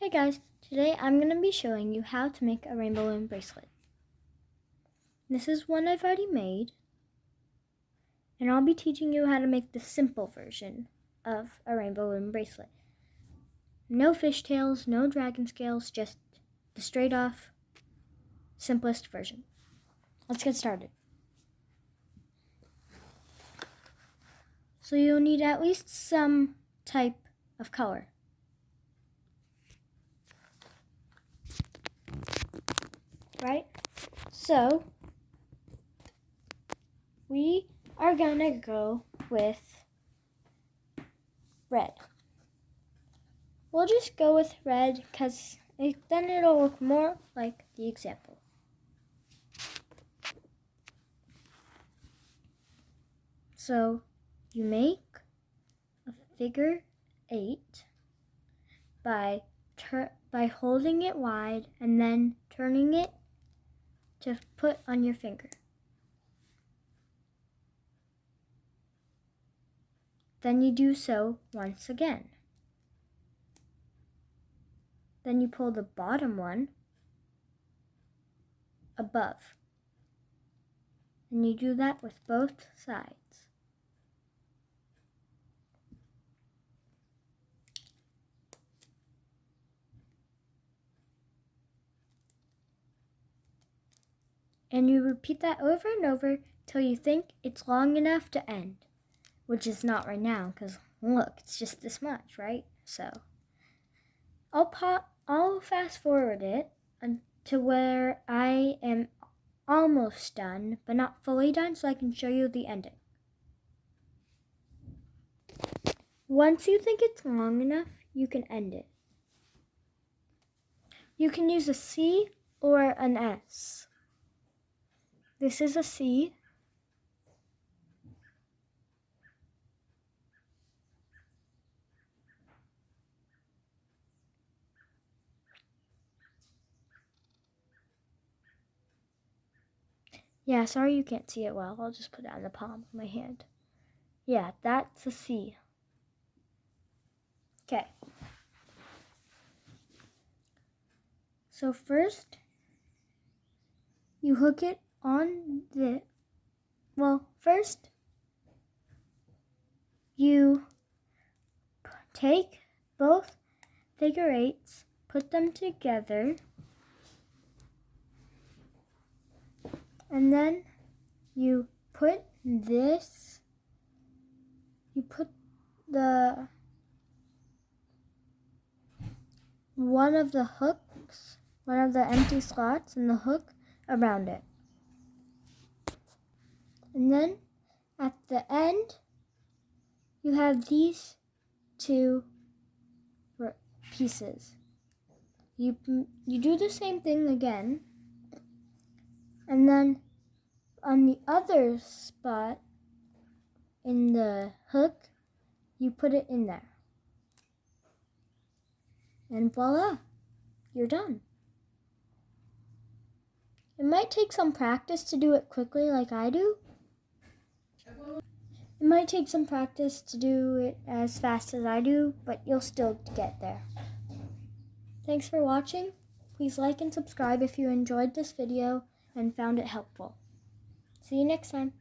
Hey guys, today I'm going to be showing you how to make a Rainbow Loom bracelet. This is one I've already made, and I'll be teaching you how to make the simple version of a Rainbow Loom bracelet. No fishtails, no dragon scales, just the straight off, simplest version. Let's get started. So you'll need at least some type of color. Right? So we are gonna go with red. We'll just go with red because then it'll look more like the example. So you make a figure 8 by holding it wide and then turning it to put on your finger. Then you do so once again. Then you pull the bottom one above. And you do that with both sides. And you repeat that over and over till you think it's long enough to end. Which is not right now, because look, it's just this much, right? So I'll fast forward it to where I am almost done, but not fully done, so I can show you the ending. Once you think it's long enough, you can end it. You can use a C or an S. This is a C. Yeah, sorry you can't see it well. I'll just put it on the palm of my hand. Yeah, that's a C. Okay. So first, you hook it on first you take both figure 8s, put them together, and then you put one of the empty slots in the hook around it. And then at the end, you have these two pieces. You do the same thing again, and then on the other spot in the hook, you put it in there. And voila, you're done. It might take some practice to do it quickly like I do. It might take some practice to do it as fast as I do, but you'll still get there. Thanks for watching. Please like and subscribe if you enjoyed this video and found it helpful. See you next time.